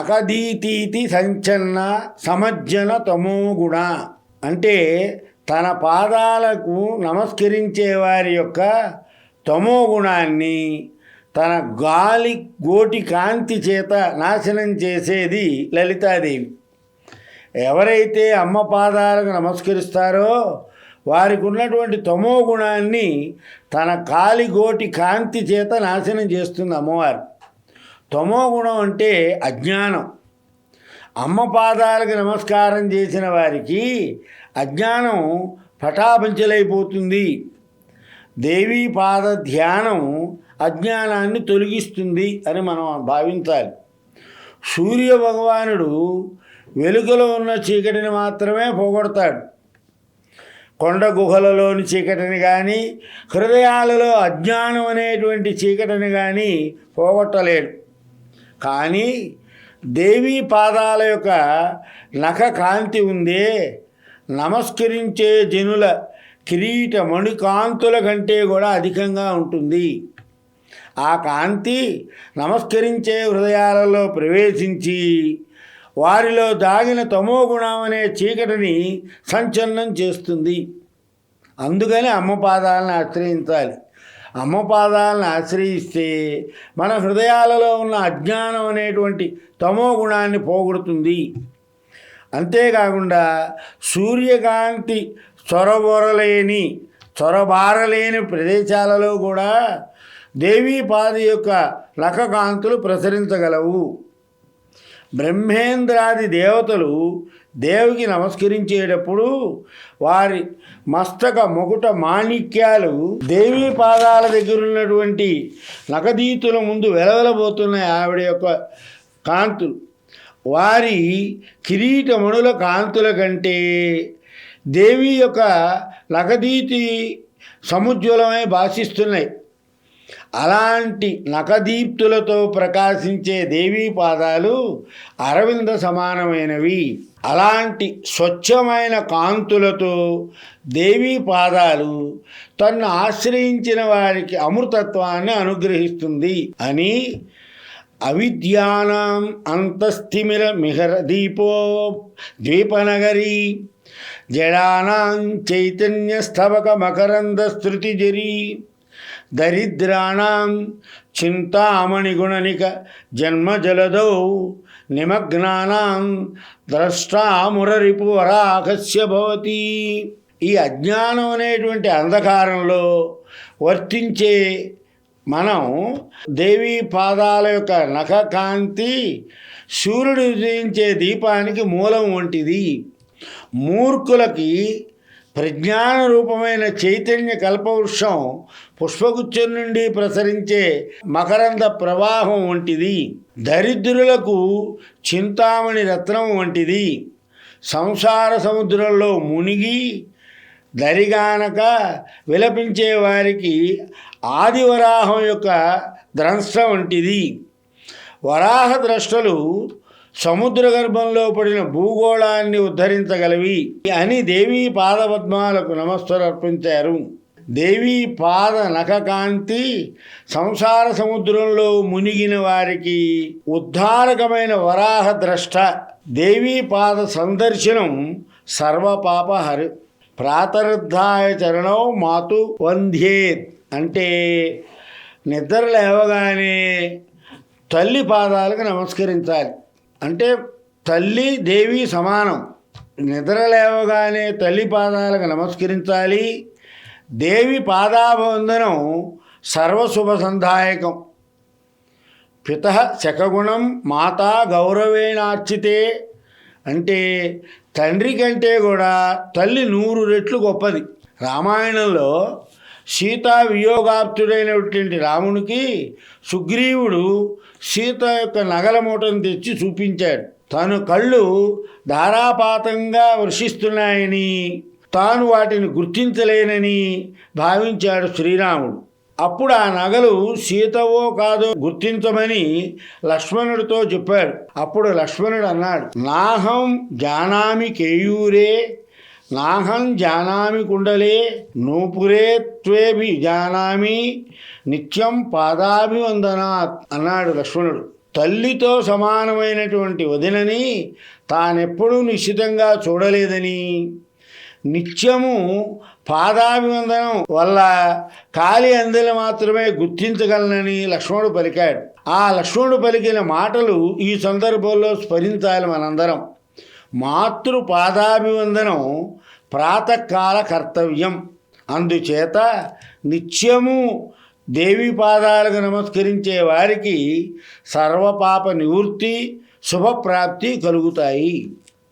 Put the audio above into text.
నకదీతీతి సంచన్న సమజ్జన తమోగుణ అంటే తన పాదాలకు నమస్కరించే వారి యొక్క తమోగుణాన్ని తన గాలి గోటి కాంతి చేత నాశనం చేసేది లలితాదేవి. ఎవరైతే అమ్మ పాదాలకు నమస్కరిస్తారో వారికి ఉన్నటువంటి తమో గుణాన్ని తన కాలిగోటి కాంతి చేత నాశనం చేస్తుంది అమ్మవారు. తమో గుణం అంటే అజ్ఞానం. అమ్మ పాదాలకు నమస్కారం చేసిన వారికి అజ్ఞానం పటాపంచలైపోతుంది. దేవీ పాద ధ్యానం అజ్ఞానాన్ని తొలగిస్తుంది అని మనం భావించాలి. సూర్య భగవానుడు వెలుగులో ఉన్న చీకటిని మాత్రమే పోగొడతాడు. కొండ గుహలలోని చీకటిని కానీ హృదయాలలో అజ్ఞానం అనేటువంటి చీకటిని కానీ పోగొట్టలేడు. కానీ దేవీ పాదాల యొక్క నఖ కాంతి ఉందే నమస్కరించే జనుల కిరీట మణికాంతుల కంటే కూడా అధికంగా ఉంటుంది. ఆ కాంతి నమస్కరించే హృదయాలలో ప్రవేశించి వారిలో దాగిన తమోగుణం అనే చీకటిని సంచలనం చేస్తుంది. అందుకని అమ్మ పాదాలను ఆశ్రయించాలి. అమ్మ పాదాలను ఆశ్రయిస్తే మన హృదయాలలో ఉన్న అజ్ఞానం అనేటువంటి తమోగుణాన్ని పోగొడుతుంది. అంతేకాకుండా సూర్యకాంతి చొరబారలేని ప్రదేశాలలో కూడా దేవీ పాద యొక్క నఖకాంతులు ప్రసరించగలవు. బ్రహ్మేంద్రాది దేవతలు దేవికి నమస్కరించేటప్పుడు వారి మస్తక ముకుట మాణిక్యాలు దేవీ పాదాల దగ్గర ఉన్నటువంటి నఖదీతుల ముందు వెలవెలబోతున్నాయి. ఆవిడ యొక్క కాంతులు వారి కిరీటమణుల కాంతుల కంటే దేవి యొక్క నఖదీతి సముజ్వలమై భాషిస్తున్నాయి. అలాంటి నఖదీప్తులతో ప్రకాశించే దేవీ పాదాలు అరవింద సమానమైనవి. అలాంటి స్వచ్ఛమైన కాంతులతో దేవీ పాదాలు తన్ను ఆశ్రయించిన వారికి అమృతత్వాన్ని అనుగ్రహిస్తుంది అని అవిద్యానాం అంతస్థిమిర మిహర దీపో ద్వీపనగరి జడానాం చైతన్య స్థవక మకరంద స్తృతిజరీ దరిద్రాణం చింతామణిగుణనిక జన్మజలదౌ నిమగ్నానాం ద్రష్టామురరిపు వరాకస్య భవతి. ఈ అజ్ఞానం అనేటువంటి అంధకారంలో వర్తించే మనం దేవీ పాదాల యొక్క నఖకాంతి సూర్యుడు ఉదయించే దీపానికి మూలం వంటిది. మూర్ఖులకి ప్రజ్ఞాన రూపమైన చైతన్య కల్పవృక్షం పుష్పగుచ్చం నుండి ప్రసరించే మకరంద ప్రవాహం వంటిది. దరిద్రులకు చింతామణి రత్నం వంటిది. సంసార సముద్రంలో మునిగి దరిగానక విలపించే వారికి ఆదివరాహం యొక్క ద్రంష్ట వంటిది. వరాహ ద్రష్టలు సముద్ర గర్భంలో పడిన భూగోళాన్ని ఉద్ధరించగలవి అని దేవీ పాదపద్మాలకు నమస్కారం అర్పించారు. దేవీ పాద నఖకాంతి సంసార సముద్రంలో మునిగిన వారికి ఉద్ధారకమైన వరాహ ద్రష్ట. దేవీ పాద సందర్శనం సర్వపాపహరి. ప్రాతరుద్ధాయ చరణం మాతు వంధ్యేత్ అంటే నిద్ర లేవగానే తల్లి పాదాలకు నమస్కరించాలి. అంటే తల్లి దేవి సమానం. నిద్ర లేవగానే తల్లి పాదాలకు నమస్కరించాలి. దేవి పాదాబంధనం సర్వశుభసంధాయకం. పితః శకగుణం మాతా గౌరవేణార్చితే అంటే తండ్రి కంటే కూడా తల్లి 100 రెట్లు గొప్పది. రామాయణంలో సీతా వియోగాప్తుడైనటువంటి రామునికి సుగ్రీవుడు సీత యొక్క నగల మూటను తెచ్చి చూపించాడు. తను కళ్ళు ధారాపాతంగా వర్షిస్తున్నాయని తాను వాటిని గుర్తించలేనని భావించాడు శ్రీరాముడు. అప్పుడు ఆ నగలు సీతవో కాదో గుర్తించమని లక్ష్మణుడితో చెప్పాడు. అప్పుడు లక్ష్మణుడు అన్నాడు, నాహం జానామి కేయూరే నాహం జానామి కుండలే నూపురే త్వేభి జానామి నిత్యం పాదాభివందనాత్ అన్నాడు లక్ష్మణుడు. తల్లితో సమానమైనటువంటి వదినని తానెప్పుడూ నిశ్చితంగా చూడలేదని, నిత్యము పాదాభివందనం వల్ల కాలి అందెలు మాత్రమే గుర్తించగలనని లక్ష్మణుడు పలికాడు. ఆ లక్ష్మణుడు పలికిన మాటలు ఈ సందర్భంలో స్మరించాలి మనందరం. మాతృ పాదాభివందనం ప్రాతకాల కర్తవ్యం. అందుచేత నిత్యము దేవి పాదాలకు నమస్కరించే వారికి సర్వపాప నివృత్తి, శుభప్రాప్తి కలుగుతాయి.